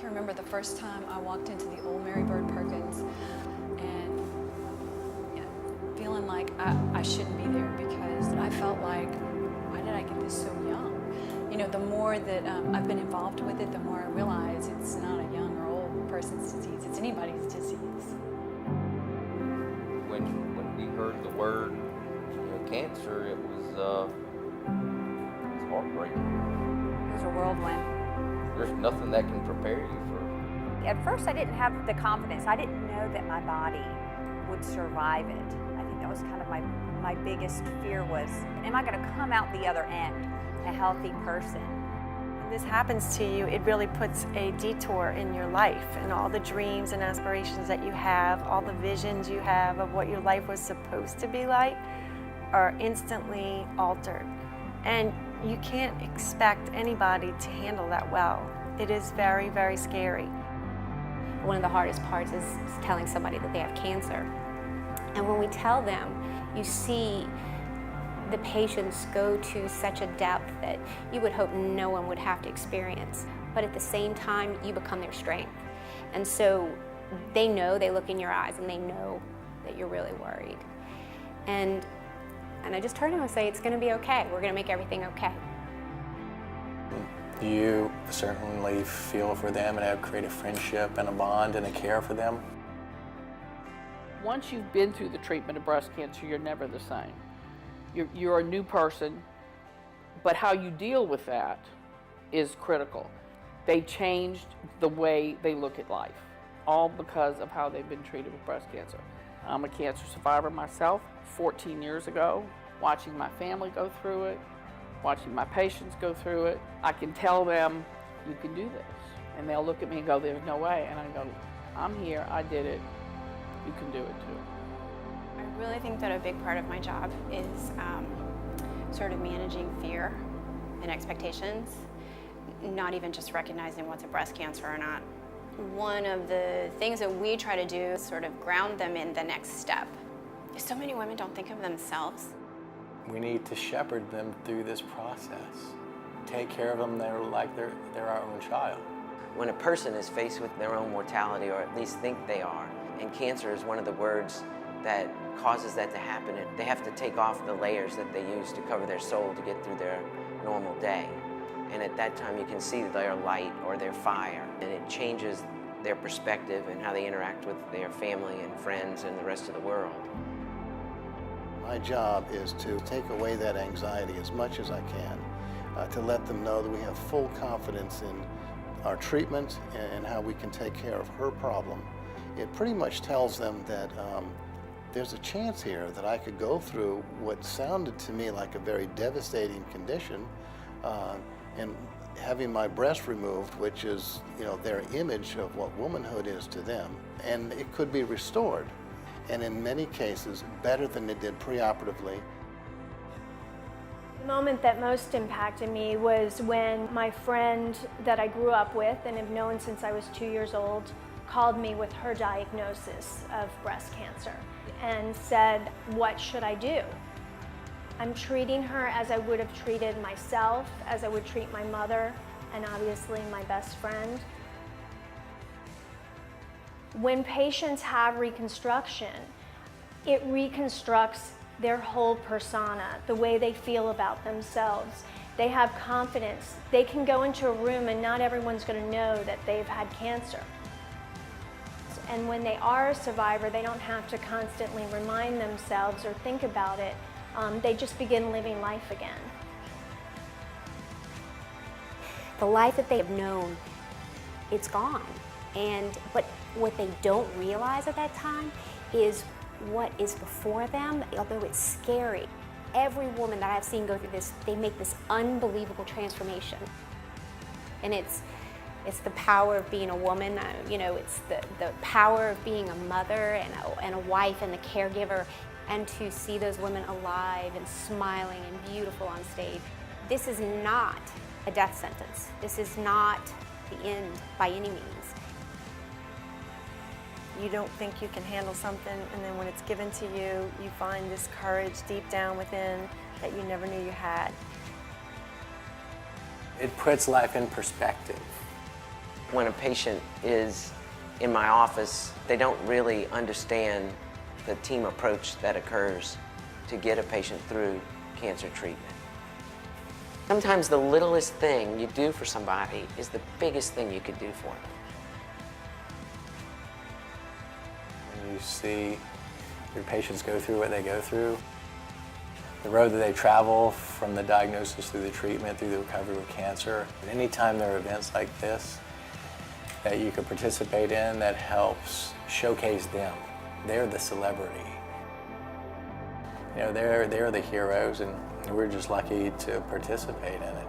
can remember the first time I walked into the old Mary Bird Perkins and feeling like I shouldn't be there, because I felt like, why did I get this so young? The more that I've been involved with it, the more I realize it's not a young or old person's disease, it's anybody's disease. When we heard the word cancer, it was heartbreaking. It was a whirlwind. There's nothing that can prepare you for. At first, I didn't have the confidence. I didn't know that my body would survive it. I think that was kind of my biggest fear was, am I going to come out the other end a healthy person? When this happens to you, it really puts a detour in your life, and all the dreams and aspirations that you have, all the visions you have of what your life was supposed to be like are instantly altered. And you can't expect anybody to handle that well. It is very, very scary. One of the hardest parts is telling somebody that they have cancer. And when we tell them, you see the patients go to such a depth that you would hope no one would have to experience. But at the same time, you become their strength. And so they know, they look in your eyes and they know that you're really worried. And I just turn to them and say, it's going to be okay. We're going to make everything okay. You certainly feel for them and have created a friendship and a bond and a care for them. Once you've been through the treatment of breast cancer, you're never the same. You're a new person, but how you deal with that is critical. They changed the way they look at life, all because of how they've been treated with breast cancer. I'm a cancer survivor myself. 14 years ago, watching my family go through it, watching my patients go through it, I can tell them, you can do this. And they'll look at me and go, there's no way. And I go, I'm here, I did it, you can do it too. I really think that a big part of my job is sort of managing fear and expectations, not even just recognizing what's a breast cancer or not. One of the things that we try to do is sort of ground them in the next step. So many women don't think of themselves. We need to shepherd them through this process. Take care of them like they're our own child. When a person is faced with their own mortality, or at least think they are, and cancer is one of the words that causes that to happen, they have to take off the layers that they use to cover their soul to get through their normal day. And at that time you can see their light or their fire, and it changes their perspective and how they interact with their family and friends and the rest of the world. My job is to take away that anxiety as much as I can, to let them know that we have full confidence in our treatment and how we can take care of her problem. It pretty much tells them that there's a chance here that I could go through what sounded to me like a very devastating condition, and having my breast removed, which is, their image of what womanhood is to them, and it could be restored. And in many cases, better than it did preoperatively. The moment that most impacted me was when my friend that I grew up with and have known since I was 2 years old called me with her diagnosis of breast cancer and said, what should I do? I'm treating her as I would have treated myself, as I would treat my mother, and obviously my best friend. When patients have reconstruction, it reconstructs their whole persona, the way they feel about themselves. They have confidence. They can go into a room and not everyone's going to know that they've had cancer. And when they are a survivor, they don't have to constantly remind themselves or think about it. They just begin living life again. The life that they have known, it's gone. But what they don't realize at that time is what is before them, although it's scary. Every woman that I've seen go through this, they make this unbelievable transformation. And it's the power of being a woman, it's the power of being a mother and a wife and the caregiver, and to see those women alive and smiling and beautiful on stage. This is not a death sentence. This is not the end by any means. You don't think you can handle something, and then when it's given to you, you find this courage deep down within that you never knew you had. It puts life in perspective. When a patient is in my office, they don't really understand the team approach that occurs to get a patient through cancer treatment. Sometimes the littlest thing you do for somebody is the biggest thing you could do for them. When you see your patients go through what they go through, the road that they travel from the diagnosis through the treatment, through the recovery with cancer, anytime there are events like this that you can participate in that helps showcase them. They're the celebrity. You know, they're the heroes, and we're just lucky to participate in it.